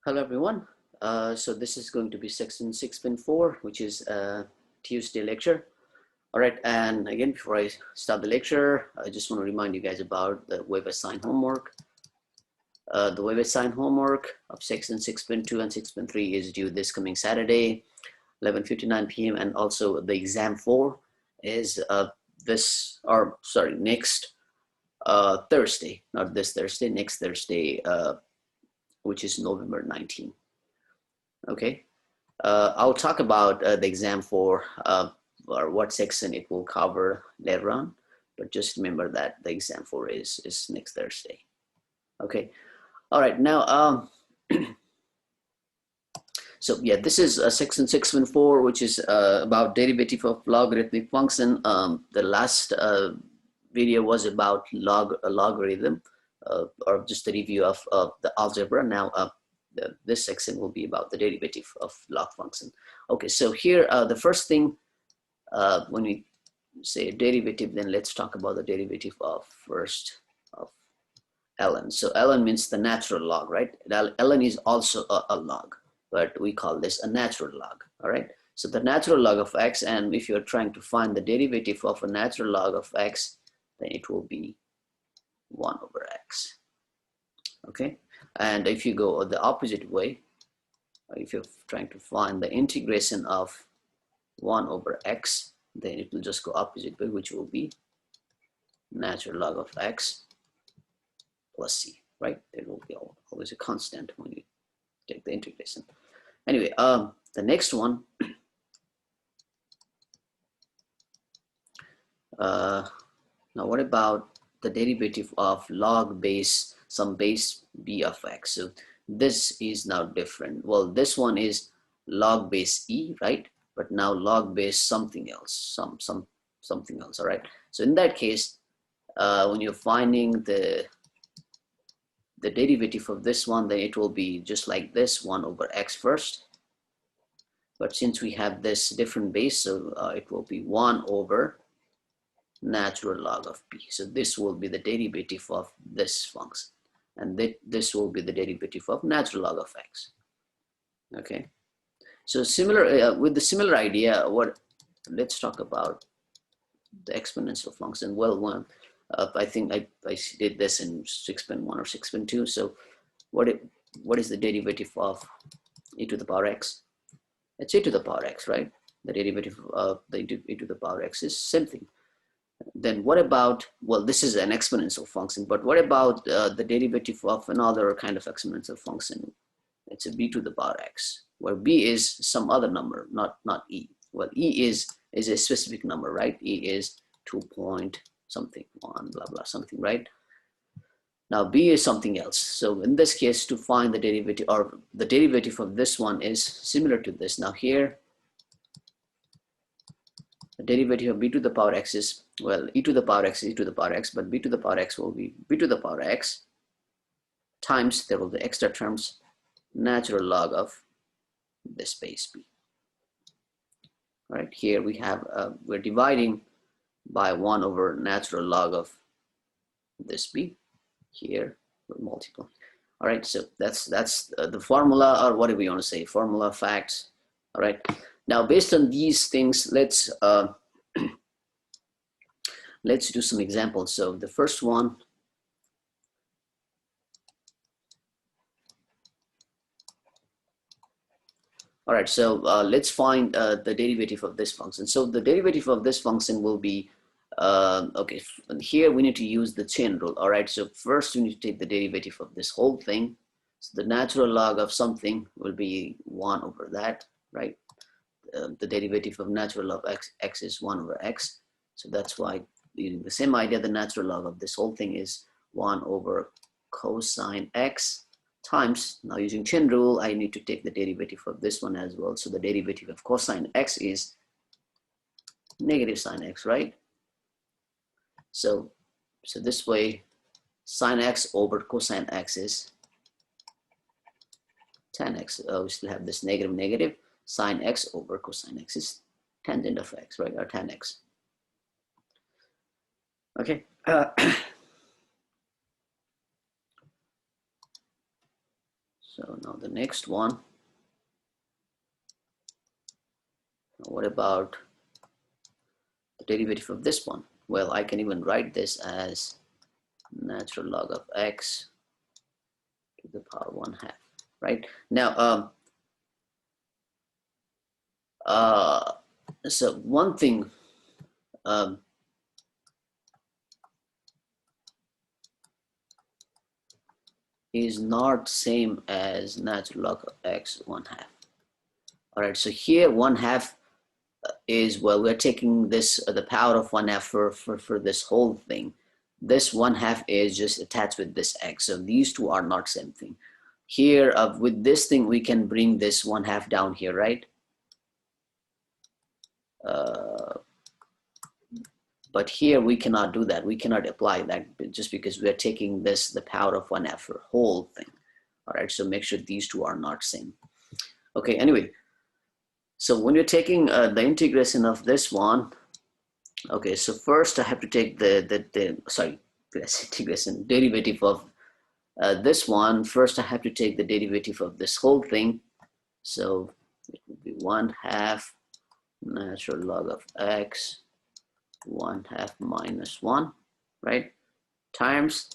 Hello everyone. So this is going to be section 6.4, which is a Tuesday lecture. All right, and again, before I start the lecture, I just want to remind you guys about the web assigned homework. The web assigned homework of section 6.2 and 6.3 is due this coming Saturday, 11:59 p.m. And also the exam 4 is next Thursday, not this Thursday, next Thursday, which is November 19. Okay, I'll talk about the exam for or what section it will cover later on, but just remember that the exam for is next Thursday. Okay, all right, now so yeah, this is section 6.4, which is about derivative of logarithmic function. The last video was about logarithm, or just a review of the algebra. Now this section will be about the derivative of log function. Okay, so here the first thing, when we say derivative, then let's talk about the derivative of first of ln. So ln means the natural log, right? Ln is also a log, but we call this a natural log. All right, so the natural log of x, and if you're trying to find the derivative of a natural log of x, then it will be 1 over x. Okay, and if you go the opposite way, if you're trying to find the integration of 1 over x, then it will just go opposite way, which will be natural log of x plus c, right? There will be always a constant when you take the integration. Anyway, the next one, now what about the derivative of log base some base b of x? So this is now different. Well, this one is log base e, right? But now log base something else, something else. All right, so in that case, when you're finding the derivative of this one, then it will be just like this, 1 over x first. But since we have this different base, so it will be 1 over natural log of b. So this will be the derivative of this function, and this will be the derivative of natural log of x. Okay, so similar with the similar idea, let's talk about the exponential function. Well, I think I did this in 6.1 or 6.2. So what is the derivative of e to the power x? It's e to the power x, right? The derivative of the e to the power x is same thing. Then what about, well, this is an exponential function, but what about the derivative of another kind of exponential function? It's a b to the power x, where b is some other number, not e. Well, e is a specific number, right? E is 2 point something, 1 blah blah something, right? Now b is something else. So in this case, to find the derivative, or the derivative of this one is similar to this. Now here, the derivative of b to the power x is, well, e to the power x is e to the power x, but b to the power x will be b to the power x times, there will be extra terms, natural log of this base b. All right, here we have, we're dividing by 1 over natural log of this b. Here we're multiplying. All right, so that's the formula, or whatever you want to say, formula, facts. All right, now based on these things, let's let's do some examples. So the first one, all right, so let's find the derivative of this function. So the derivative of this function will be, okay, here we need to use the chain rule. All right, so first we need to take the derivative of this whole thing. So the natural log of something will be 1 over that, right? The derivative of natural log of x is 1 over x. So that's why, using the same idea, the natural log of this whole thing is 1 over cosine x times, now using chain rule, I need to take the derivative of this one as well. So the derivative of cosine x is negative sine x, right? So this way, sine x over cosine x is tan x. We still have this negative. Sine x over cosine x is tangent of x, right? Or tan x. Okay. So now the next one, what about the derivative of this one? Well, I can even write this as natural log of x to the power 1/2, right? Now, so one thing, is not same as natural log of x 1/2. All right, so here 1/2 is, well, we're taking this the power of 1/2 for this whole thing. This 1/2 is just attached with this x, so these two are not same thing. Here with this thing we can bring this 1/2 down here, right? But here we cannot do that. We cannot apply that just because we are taking this the power of 1/2 for whole thing. All right, so make sure these two are not same. Okay, anyway, so when you're taking the integration of this one, okay, so first I have to take the integration derivative of this one. First I have to take the derivative of this whole thing. So it would be 1/2 natural log of x 1/2 minus 1, right? Times,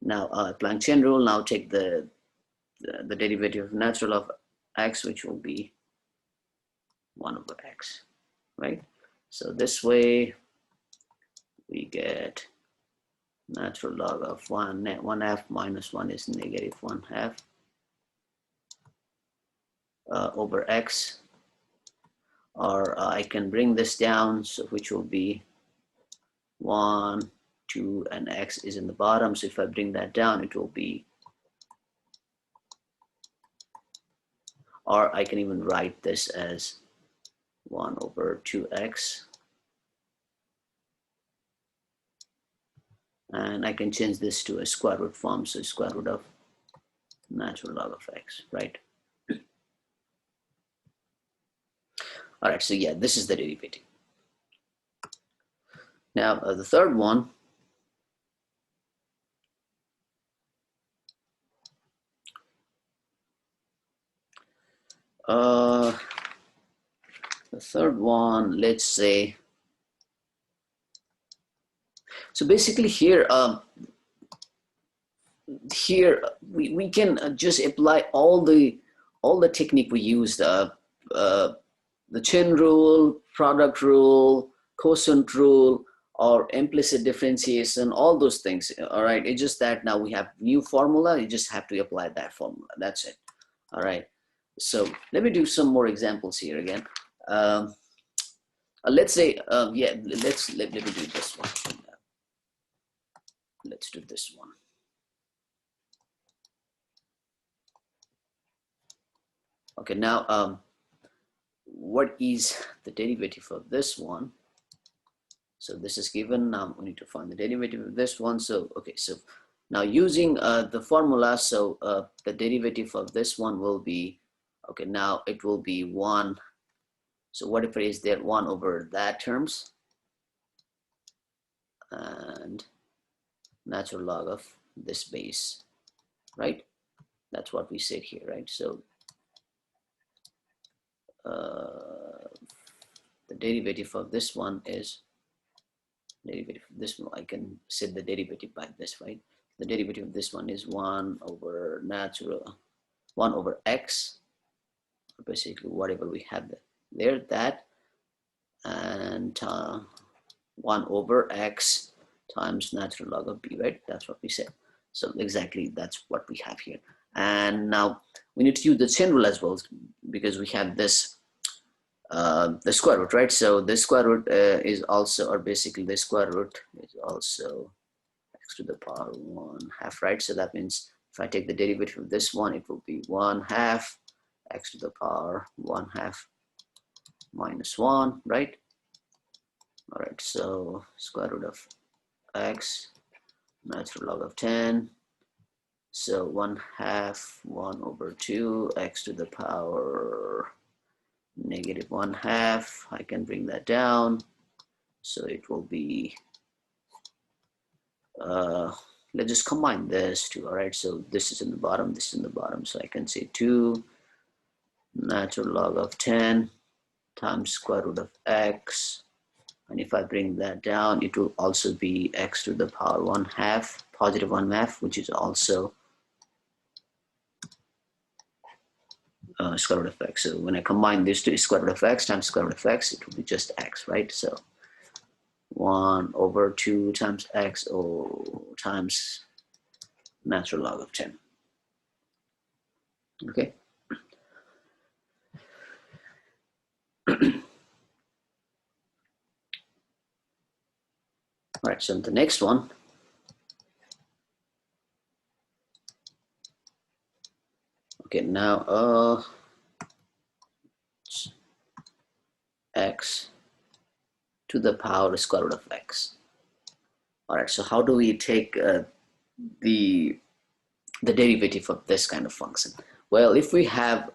now applying chain rule, now take the derivative of natural of x, which will be 1 over x, right? So this way we get natural log of 1/2 minus 1 is negative 1/2 over x, or I can bring this down, so which will be 1, 2, and x is in the bottom. So if I bring that down, it will be, or I can even write this as 1 over 2x. And I can change this to a square root form, so square root of natural log of x, right? All right, so yeah, this is the derivative. Now, the third one, let's say, so basically here, we can just apply all the technique we used, the chain rule, product rule, quotient rule, or implicit differentiation, all those things. All right, it's just that now we have new formula, you just have to apply that formula, that's it. All right, so let me do some more examples here again. Let's say, yeah, let me do this one. Let's do this one. Okay, now what is the derivative of this one? So this is given. Now we need to find the derivative of this one. So okay, so now using the formula, so the derivative of this one will be, okay, now it will be 1. So whatever is there, 1 over that terms, and natural log of this base, right? That's what we said here, right? So the derivative of this one is derivative of this one. I can set the derivative by this, right? The derivative of this one is 1 over natural 1 over x, basically whatever we have there, that, and 1 over x times natural log of b, right? That's what we said. So exactly that's what we have here. And now we need to use the chain rule as well, because we have this the square root, right? So the square root is also, or basically the square root is also x to the power 1/2, right? So that means if I take the derivative of this one, it will be 1/2 x to the power 1/2 minus 1, right? All right, so square root of x, natural log of 10. So 1/2, 1 over 2, x to the power negative 1/2. I can bring that down. So it will be let's just combine this two. All right, so this is in the bottom, this is in the bottom, so I can say 2 natural log of 10 times square root of x, and if I bring that down, it will also be x to the power 1/2, positive 1/2, which is also square root of x. So when I combine these two, square root of x times square root of x, it will be just x, right? So 1/2 times x times natural log of 10. Okay. All right, so the next one, okay, now x to the power square root of x. All right, so how do we take the derivative of this kind of function? Well, if we have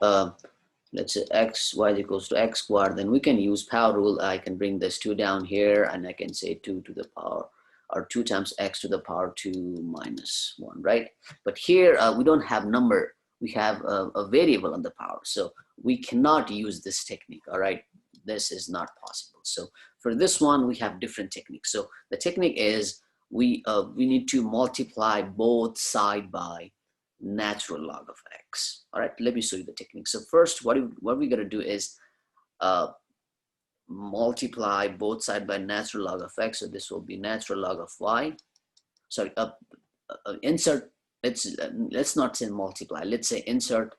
let's say x y is equals to x squared, then we can use power rule. I can bring this 2 down here, and I can say 2 to the power, or 2 times x to the power 2 minus 1, right? But here we don't have number, we have a variable on the power, so we cannot use this technique. All right, this is not possible. So for this one, we have different techniques. So the technique is we need to multiply both side by natural log of x. All right, let me show you the technique. So first, what we're going to do is multiply both side by natural log of x. So this will be natural log of y. Sorry, insert. Let's not say multiply. Let's say insert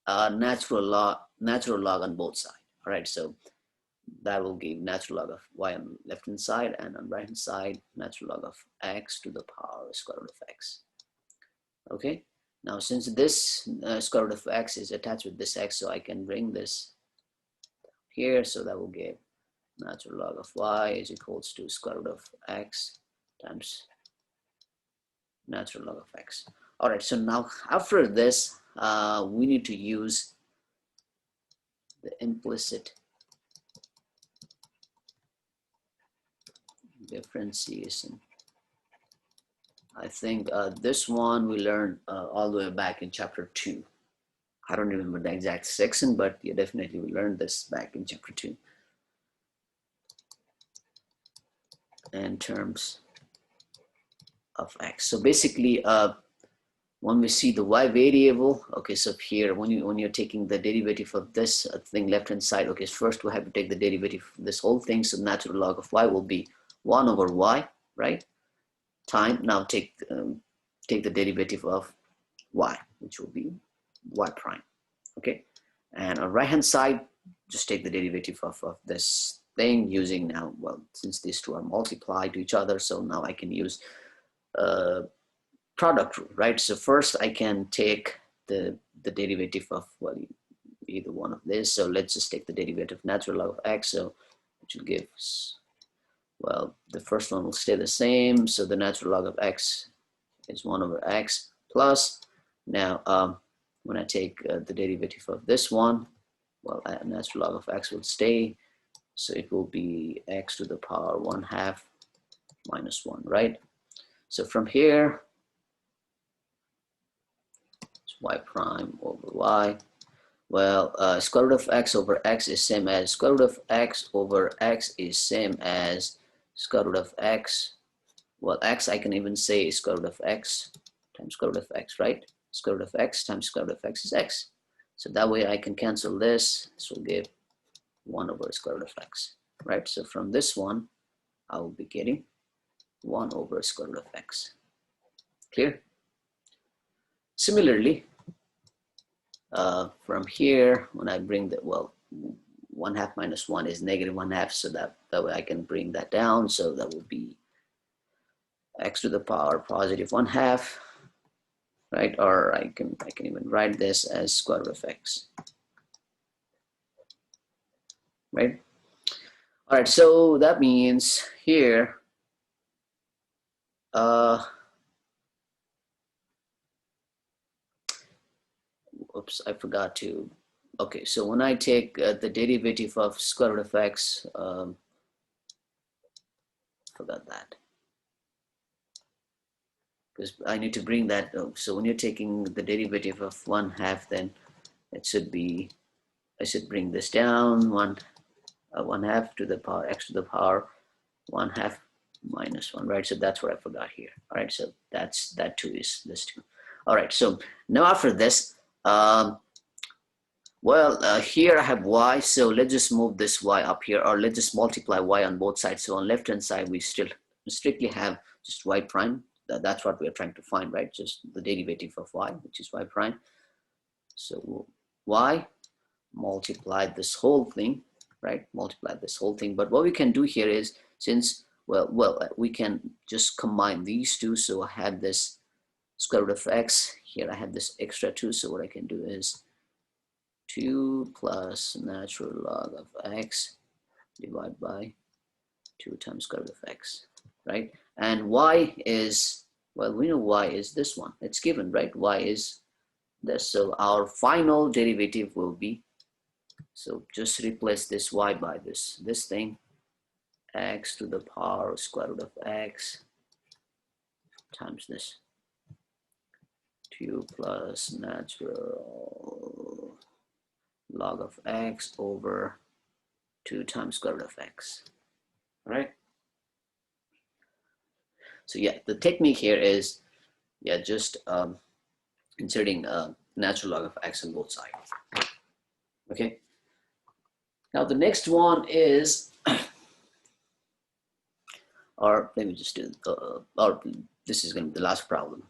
natural log on both sides. All right, so that will give natural log of y on the left hand side, and on right hand side natural log of x to the power square root of x. Okay. Now, since this square root of x is attached with this x, so I can bring this here, so that will give natural log of y is equals to square root of x times natural log of x. All right, so now after this, we need to use the implicit differentiation. I think this one we learned all the way back in chapter 2. I don't remember the exact section, but yeah, definitely we learned this back in chapter 2. In terms of x. So basically, when we see the y variable, okay, so here when you're taking the derivative of this thing left hand side, okay, so first we have to take the derivative of this whole thing. So natural log of y will be 1 over y, right? Time, now take the derivative of y, which will be y prime. Okay, and on right hand side, just take the derivative of this thing using now, well, since these two are multiplied to each other, so now I can use product rule, right? So first I can take the derivative of, well, either one of this. So let's just take the derivative of natural log of x, so which will give, well, the first one will stay the same, so the natural log of x is 1 over x plus, now when I take the derivative of this one, well, natural log of x will stay, so it will be x to the power 1/2 minus 1, right? So from here, it's y prime over y. Well, square root of x over x is same as square root of x over x is same as square root of x. Well, x I can even say square root of x times square root of x, right? Square root of x times square root of x is x. So that way I can cancel this. This will give 1 over square root of x, right? So from this one, I will be getting 1 over square root of x. Clear? Similarly, from here, when I bring the, well, 1/2 minus 1 is negative 1/2, so that way I can bring that down. So that will be x to the power positive 1/2, right? Or I can even write this as square root of x, right? All right, so that means here, oops, I forgot to, okay, so when I take the derivative of square root of x, forgot that. because I need to bring that. So when you're taking the derivative of 1/2, then it should be, I should bring this down, 1/2 to the power x to the power 1/2 minus 1, right? So that's what I forgot here. All right, so that too is this too. All right, so now after this, here I have y, so let's just move this y up here, or let's just multiply y on both sides. So on left hand side, we still strictly have just y prime. That's what we're trying to find, right? Just the derivative of y, which is y prime. So y multiply this whole thing, right? Multiply this whole thing. But what we can do here is, since, we can just combine these two. So I have this square root of x. Here I have this extra 2. So what I can do is 2 plus natural log of x divided by 2 times square root of x, right? And y is, well, we know y is this one. It's given, right? Y is this. So our final derivative will be, so just replace this y by this thing, x to the power square root of x times this 2 plus natural log of x over 2 times square root of x. All right. So yeah, the technique here is, just inserting natural log of x on both sides. Okay. Now the next one is, or let me just do, or this is going to be the last problem.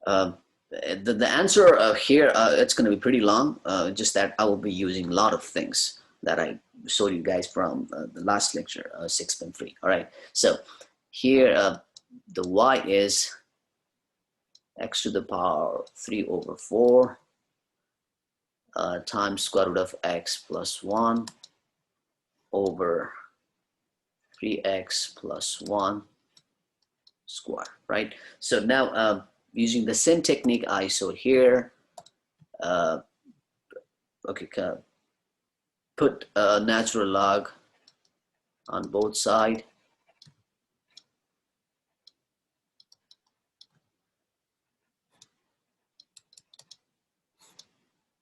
The answer here, it's going to be pretty long, just that I will be using a lot of things that I showed you guys from the last lecture, 6.3. All right, so here the y is x to the power 3 over 4 times square root of x plus 1 over 3x plus 1 square, right? So now using the same technique I showed here, put a natural log on both sides.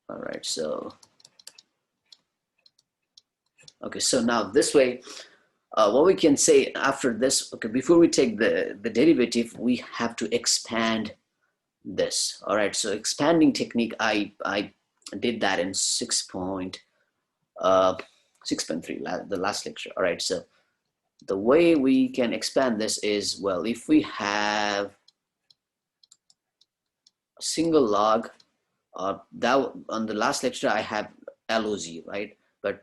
All right, so so now this way, what we can say after this, before we take the derivative, we have to expand this. All right, so expanding technique, I did that in 6.3, the last lecture. All right, so the way we can expand this is, well, if we have a single log, that on the last lecture I have LOG, right? But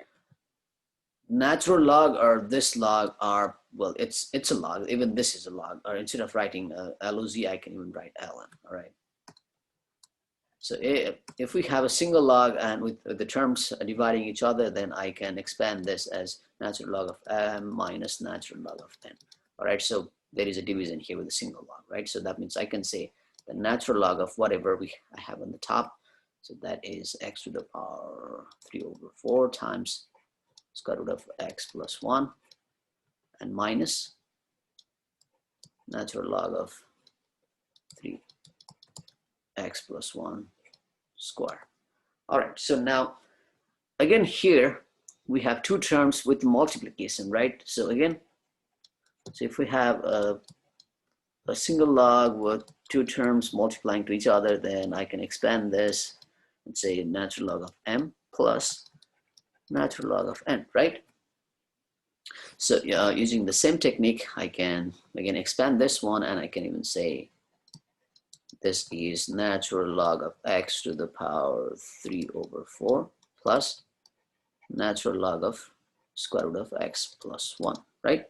natural log or this log are, well, it's a log. Even this is a log. Or instead of writing LOG, I can even write ln. All right. So if we have a single log and with the terms dividing each other, then I can expand this as natural log of m minus natural log of n. All right. So there is a division here with a single log, right? So that means I can say the natural log of whatever I have on the top. So that is x to the power 3 over 4 times square root of x plus 1 and minus natural log of 3x plus 1 square. All right, so now again here we have two terms with multiplication, right? So again, so if we have a single log with two terms multiplying to each other, then I can expand this and say natural log of m plus natural log of n, right? So using the same technique, I can again expand this one, and I can even say this is natural log of x to the power 3 over 4 plus natural log of square root of x plus 1, right?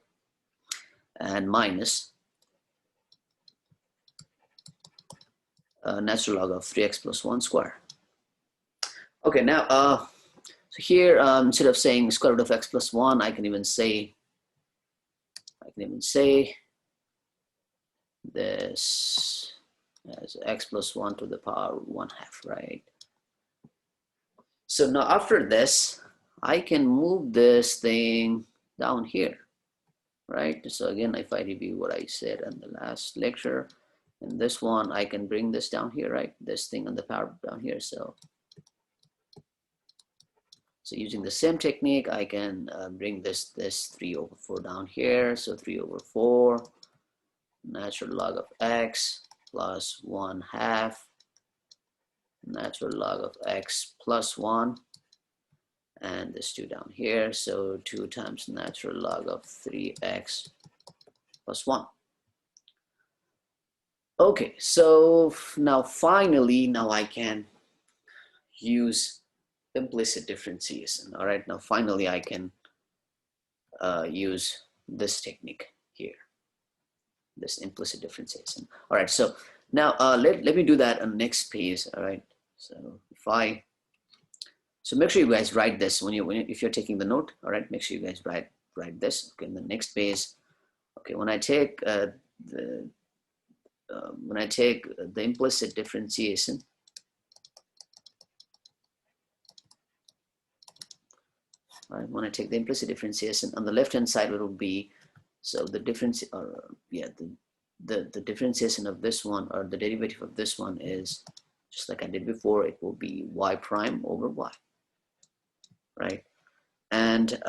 And minus natural log of 3x plus 1 square. Okay, now so here instead of saying square root of x plus 1, I can even say this as x plus 1 to the power 1/2, right? So now after this, I can move this thing down here. right? So again, if I review what I said in the last lecture, in this one, I can bring this down here, right? This thing on the power down here. So using the same technique, I can bring this 3/4 down here. So 3/4 natural log of x plus 1/2 natural log of x plus 1, and this 2 down here. So 2 times natural log of 3x plus 1. Okay, so now finally, now I can use implicit differentiation. All right, now finally I can use this technique here, this implicit differentiation. All right, so now let me do that on the next page. All right, so so make sure you guys write this if you're taking the note. All right, make sure you guys write this. Okay, in the next page. Okay, when I take the implicit differentiation, right, when I take the implicit differentiation, on the left hand side it will be, so the difference, or yeah, the differentiation of this one, or the derivative of this one, is just like I did before. It will be y prime over y, right? And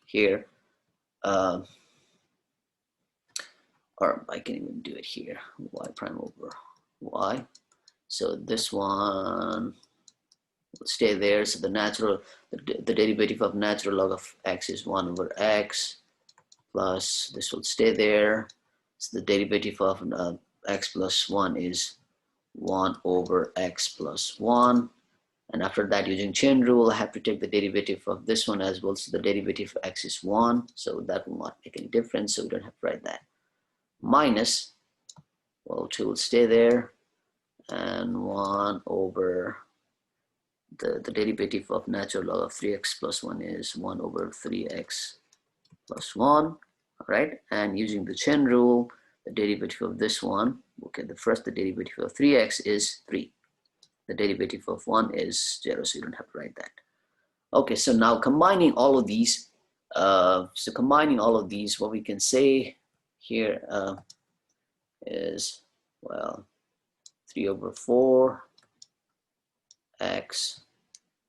here, or I can even do it here, y prime over y. So this one will stay there. So the derivative of natural log of x is 1/x, plus this will stay there. So the derivative of x plus 1 is 1/x plus 1. And after that, using chain rule, I have to take the derivative of this one as well. So the derivative of x is 1. So that will not make any difference. So we don't have to write that. Minus, well, 2 will stay there. And 1 over the derivative of natural log of 3x plus 1 is 1/3x plus 1. All right. And using the chain rule, the derivative of this one, okay, the derivative of 3x is 3. The derivative of 1 is 0, so you don't have to write that. Okay, so now combining all of these, what we can say here is, well, 3/4 x,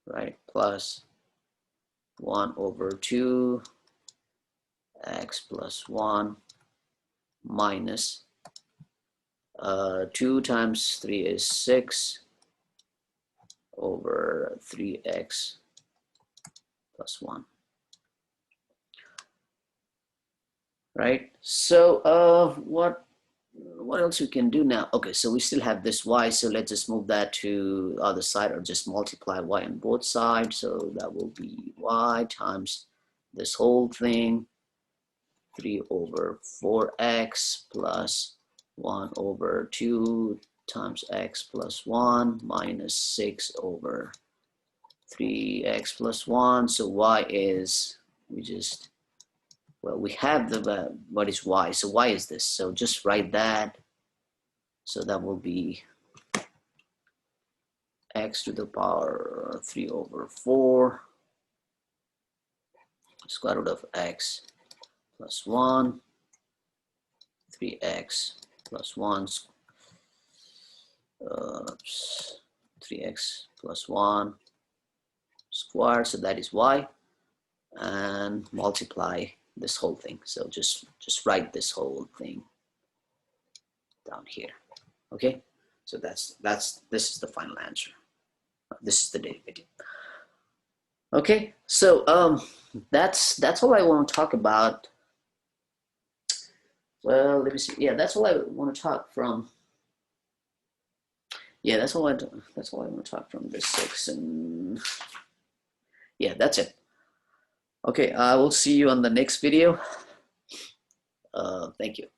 right, plus 1/2 x plus 1 minus 2 times 3 is 6 over 3x plus 1. Right? So what else we can do now? Okay, so we still have this y, so let's just move that to the other side, or just multiply y on both sides. So that will be y times this whole thing, 3/4x plus 1/2 times x plus 1 minus 6/3x plus 1. So y is, we have the, what is y? So y is this. So just write that. So that will be x to the power 3/4 square root of x plus 1, 3x plus 1, 3x plus 1 squared. So that is y, and multiply this whole thing. So just write this whole thing down here. Okay, so this is the final answer. This is the derivative. Okay, so that's all I want to talk about. Well, let me see. Yeah, that's all I want to talk from. Yeah, that's all I want to talk from this section. Yeah, that's it. Okay, I will see you on the next video. Thank you.